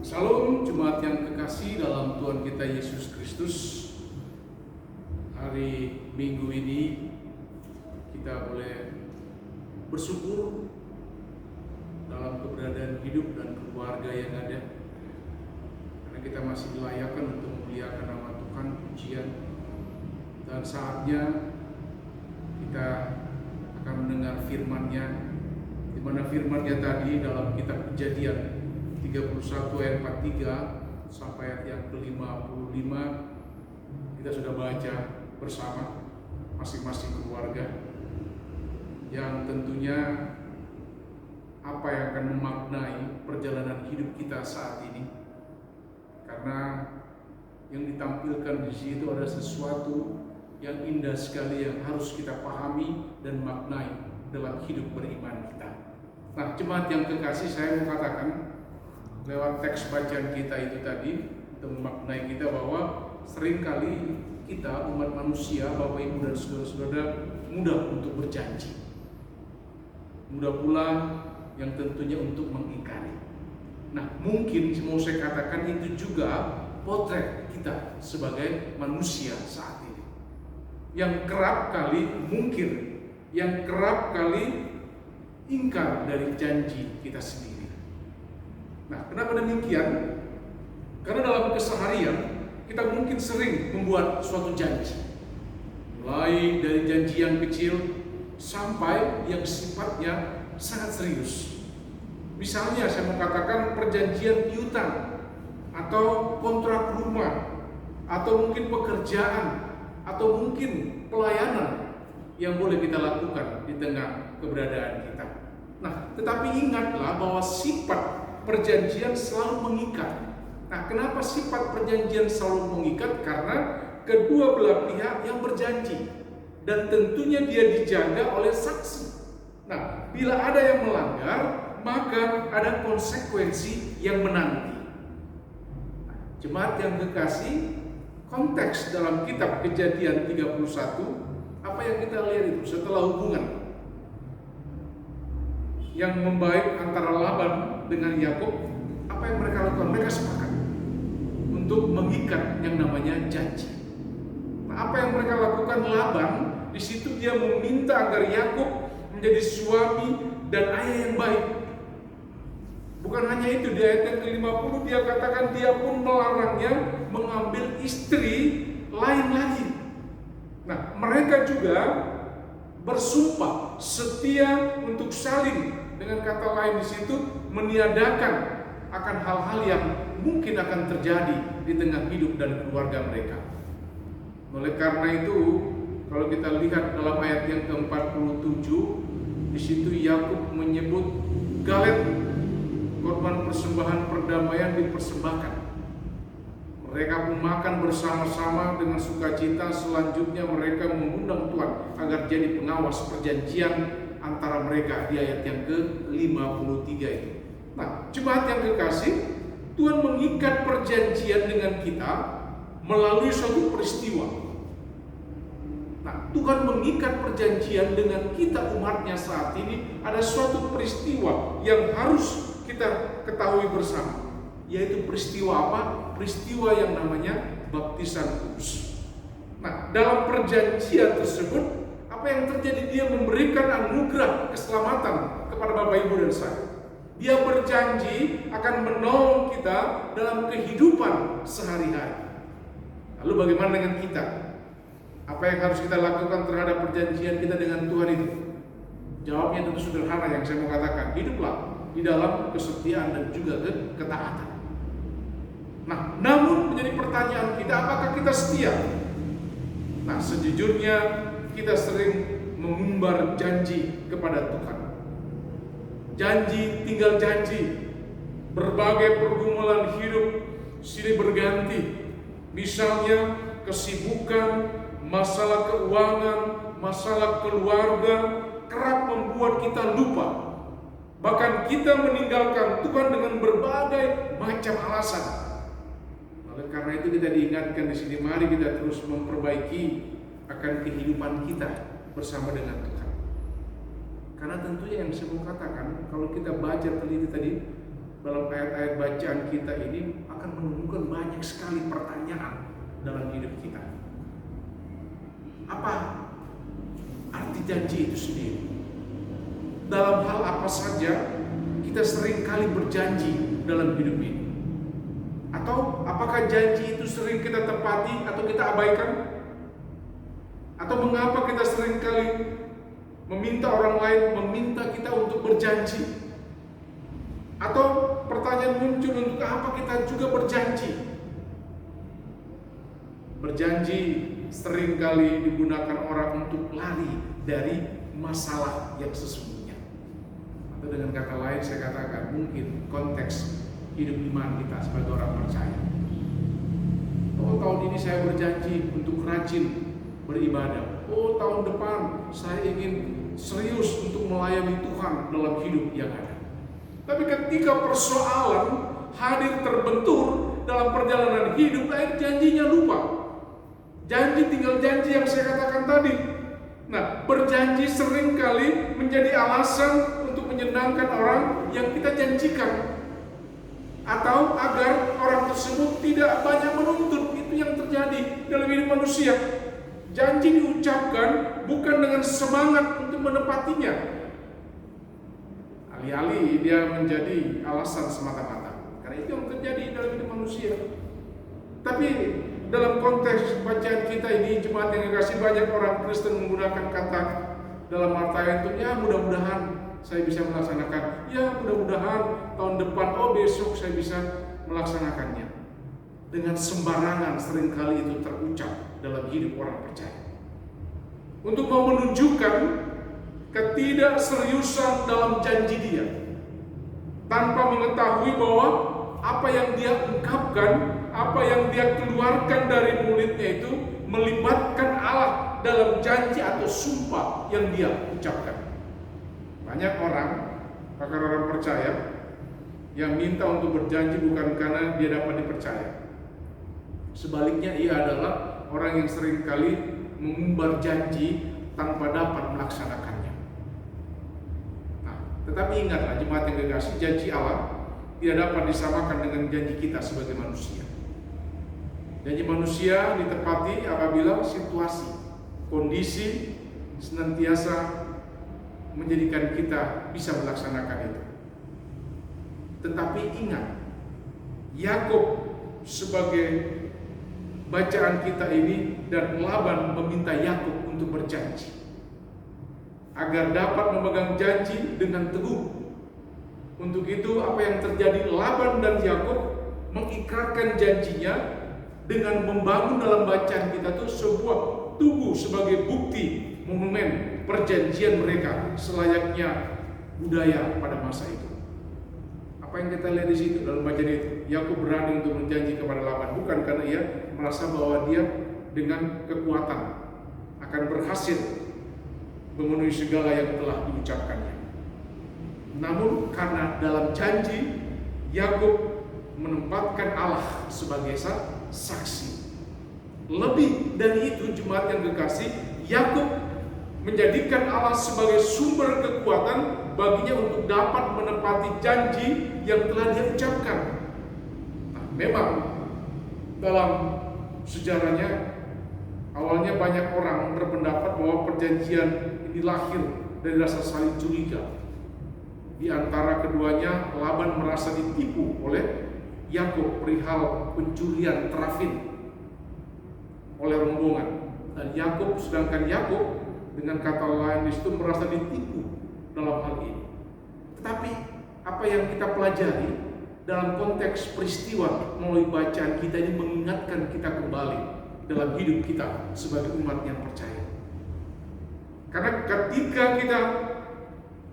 Salam jemaat yang kekasih dalam Tuhan kita Yesus Kristus. Hari Minggu ini kita boleh bersyukur dalam keberadaan hidup dan keluarga yang ada, karena kita masih dilayakkan untuk memuliakan nama Tuhan, pujian. Dan saatnya kita akan mendengar firman-Nya, di mana firman-Nya tadi dalam kitab Kejadian 31 ayat 43 sampai ayat yang ke-55 kita sudah baca bersama masing-masing keluarga, yang tentunya apa yang akan memaknai perjalanan hidup kita saat ini, karena yang ditampilkan di situ ada sesuatu yang indah sekali yang harus kita pahami dan maknai dalam hidup beriman kita. Nah, jemaat yang kekasih, saya mau katakan lewat teks bacaan kita itu tadi untuk memaknai kita bahwa seringkali kita umat manusia, Bapak Ibu dan saudara-saudara, mudah untuk berjanji, mudah pula yang tentunya untuk mengingkari. Nah, mungkin mau saya katakan itu juga potret kita sebagai manusia saat ini, yang kerap kali mungkir, yang kerap kali ingkar dari janji kita sendiri. Nah, kenapa demikian? Karena dalam keseharian kita mungkin sering membuat suatu janji, mulai dari janji yang kecil sampai yang sifatnya sangat serius. Misalnya saya mau katakan perjanjian piutang, atau kontrak rumah, atau mungkin pekerjaan, atau mungkin pelayanan yang boleh kita lakukan di tengah keberadaan kita. Nah, tetapi ingatlah bahwa sifat perjanjian selalu mengikat. Nah, kenapa sifat perjanjian selalu mengikat? Karena kedua belah pihak yang berjanji, dan tentunya dia dijaga oleh saksi. Nah, bila ada yang melanggar, maka ada konsekuensi yang menanti. Nah, jemaat yang kekasih, konteks dalam kitab Kejadian 31, apa yang kita lihat itu setelah hubungan yang membaik antara Laban dengan Yakub, apa yang mereka lakukan? Mereka sepakat untuk mengikat yang namanya janji. Nah, apa yang mereka lakukan? Laban di situ dia meminta agar Yakub menjadi suami dan ayah yang baik. Bukan hanya itu, di ayat yang ke-50 dia katakan dia pun melarangnya mengambil istri lain lagi. Nah, mereka juga bersumpah setia untuk saling, dengan kata lain di situ, meniadakan akan hal-hal yang mungkin akan terjadi di tengah hidup dan keluarga mereka. Oleh karena itu, kalau kita lihat dalam ayat yang ke-47, di situ Yakub menyebut galet, korban persembahan perdamaian dipersembahkan. Mereka pun makan bersama-sama dengan sukacita. Selanjutnya mereka mengundang Tuhan agar jadi pengawas perjanjian antara mereka di ayat yang ke-53 itu. Nah, jemaat yang kekasih, Tuhan mengikat perjanjian dengan kita melalui suatu peristiwa. Nah, Tuhan mengikat perjanjian dengan kita umatnya saat ini, ada suatu peristiwa yang harus kita ketahui bersama, yaitu peristiwa apa? Peristiwa yang namanya baptisan kudus. Nah, dalam perjanjian tersebut, apa yang terjadi? Dia memberikan anugerah keselamatan kepada Bapak, Ibu, dan saya. Dia berjanji akan menolong kita dalam kehidupan sehari-hari. Lalu bagaimana dengan kita? Apa yang harus kita lakukan terhadap perjanjian kita dengan Tuhan itu? Jawabnya tentu sederhana yang saya mau katakan, hiduplah di dalam kesetiaan dan juga ketaatan. Nah, namun menjadi pertanyaan kita, apakah kita setia? Nah, sejujurnya kita sering mengumbar janji kepada Tuhan. Janji tinggal janji. Berbagai pergumulan hidup silih berganti. Misalnya kesibukan, masalah keuangan, masalah keluarga kerap membuat kita lupa. Bahkan kita meninggalkan Tuhan dengan berbagai macam alasan. Oleh karena itu kita diingatkan di sini, mari kita terus memperbaiki akan kehidupan kita bersama dengan Tuhan. Karena tentunya yang saya mau katakan, kalau kita baca teliti tadi, dalam ayat-ayat bacaan kita ini akan menunjukkan banyak sekali pertanyaan dalam hidup kita. Apa arti janji itu sendiri? Dalam hal apa saja kita sering kali berjanji dalam hidup ini? Atau apakah janji itu sering kita tepati atau kita abaikan? Atau mengapa kita sering kali meminta orang lain meminta kita untuk berjanji? Atau pertanyaan muncul, untuk apa kita juga berjanji? Berjanji sering kali digunakan orang untuk lari dari masalah yang sesungguhnya. Atau dengan kata lain saya katakan, mungkin konteks hidup iman kita sebagai orang percaya. Oh, tahun ini saya berjanji untuk rajin beribadah. Oh, tahun depan saya ingin serius untuk melayani Tuhan dalam hidup yang ada. Tapi ketika persoalan hadir terbentur dalam perjalanan hidup, janjinya lupa. Janji tinggal janji yang saya katakan tadi. Nah, berjanji seringkali menjadi alasan untuk menyenangkan orang yang kita janjikan, atau agar orang tersebut tidak banyak menuntut. Itu yang terjadi dalam hidup manusia. Janji diucapkan bukan dengan semangat untuk menepatinya. Alih-alih dia menjadi alasan semata-mata. Karena itu yang terjadi dalam hidup manusia. Tapi dalam konteks bacaan kita ini, jemaat yang dikasihi, banyak orang Kristen menggunakan kata dalam artian itu, ya mudah-mudahan saya bisa melaksanakan. Ya mudah-mudahan tahun depan, oh besok saya bisa melaksanakannya. Dengan sembarangan seringkali itu terucap dalam hidup orang percaya. Untuk mau menunjukkan ketidakseriusan dalam janji dia, tanpa mengetahui bahwa apa yang dia ungkapkan, apa yang dia keluarkan dari mulutnya itu melibatkan Allah dalam janji atau sumpah yang dia ucapkan. Banyak orang, bahkan orang percaya, yang minta untuk berjanji bukan karena dia dapat dipercaya. Sebaliknya, ia adalah orang yang seringkali mengumbar janji tanpa dapat melaksanakannya. Tetapi ingatlah jemaat yang kekasih, janji Allah tidak dapat disamakan dengan janji kita sebagai manusia. Janji manusia ditepati apabila situasi, kondisi senantiasa menjadikan kita bisa melaksanakan itu. Tetapi ingat, Yakub sebagai bacaan kita ini, dan Laban meminta Yakub untuk berjanji agar dapat memegang janji dengan teguh. Untuk itu apa yang terjadi, Laban dan Yakub mengikrarkan janjinya dengan membangun dalam bacaan kita itu sebuah tugu sebagai bukti monumen perjanjian mereka selayaknya budaya pada masa itu. Apa yang kita lihat di situ dalam bacaan itu, Yakub berani untuk berjanji kepada Laban bukan karena ia merasa bahwa dia dengan kekuatan akan berhasil memenuhi segala yang telah diucapkannya. Namun karena dalam janji Yakub menempatkan Allah sebagai saksi. Lebih dari itu, jemaat yang kekasih, Yakub menjadikan Allah sebagai sumber kekuatan baginya untuk dapat menepati janji yang telah dia ucapkan. Nah, memang dalam sejarahnya awalnya banyak orang berpendapat bahwa perjanjian ini lahir dari rasa saling curiga. Di antara keduanya, Laban merasa ditipu oleh Yakub perihal pencurian terafin oleh rombongan, dan sedangkan Yakub dengan kata lain di situ merasa ditipu dalam hal ini. Tetapi apa yang kita pelajari dalam konteks peristiwa melalui bacaan kita ini mengingatkan kita kembali dalam hidup kita sebagai umat yang percaya. Karena ketika kita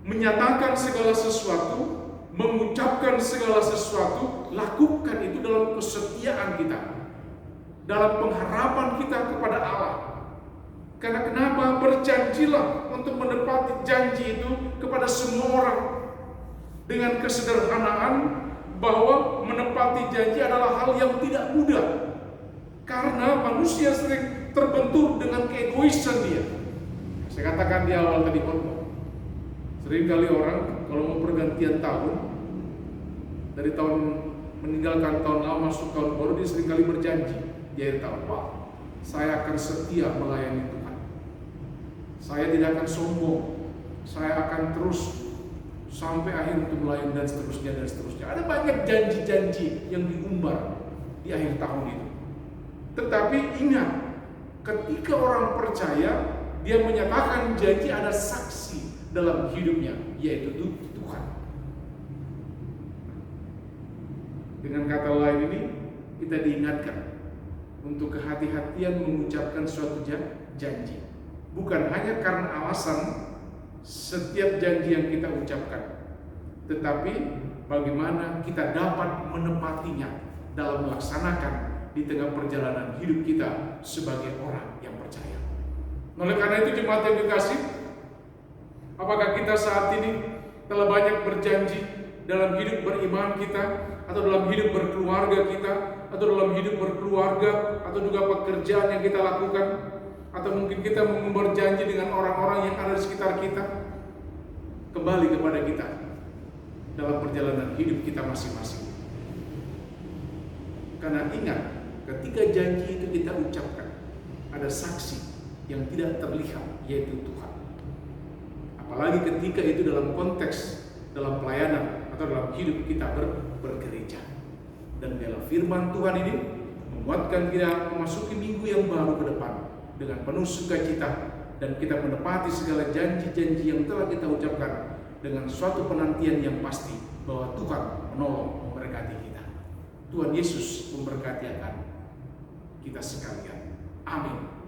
menyatakan segala sesuatu, mengucapkan segala sesuatu, lakukan itu dalam kesetiaan kita, dalam pengharapan kita kepada Allah. Karena kenapa? Berjanjilah untuk menepati janji itu kepada semua orang dengan kesederhanaan bahwa menepati janji adalah hal yang tidak mudah. Karena manusia sering terbentur dengan keegoisan dia. Saya katakan di awal tadi khotbah, seringkali orang kalau mau pergantian tahun Dari tahun meninggalkan tahun lama masuk tahun baru, dia seringkali berjanji di akhir tahun, "Wah, saya akan setia melayani Tuhan. Saya tidak akan sombong. Saya akan terus sampai akhir untuk melayani," dan seterusnya dan seterusnya. Ada banyak janji-janji yang diumbar di akhir tahun itu. Tetapi ingat, ketika orang percaya, dia menyatakan janji, ada saksi dalam hidupnya, yaitu Tuhan. Dengan kata lain ini, kita diingatkan untuk kehati-hatian mengucapkan suatu janji. Bukan hanya karena alasan setiap janji yang kita ucapkan, tetapi bagaimana kita dapat menepatinya dalam melaksanakan di tengah perjalanan hidup kita sebagai orang yang percaya. Oleh karena itu, jemaat yang dikasih, apakah kita saat ini telah banyak berjanji dalam hidup beriman kita, atau dalam hidup berkeluarga kita, atau dalam hidup berkeluarga, atau juga pekerjaan yang kita lakukan, atau mungkin kita mengumbar janji dengan orang-orang yang ada di sekitar kita? Kembali kepada kita dalam perjalanan hidup kita masing-masing. Karena ingat, ketika janji itu kita ucapkan, ada saksi yang tidak terlihat, yaitu Tuhan. Apalagi ketika itu dalam konteks, dalam pelayanan, atau dalam hidup kita bergereja. Dan dalam firman Tuhan ini menguatkan kita memasuki minggu yang baru ke depan dengan penuh sukacita, dan kita menepati segala janji-janji yang telah kita ucapkan dengan suatu penantian yang pasti bahwa Tuhan menolong, memberkati kita. Tuhan Yesus memberkati akan kita sekalian. Amin.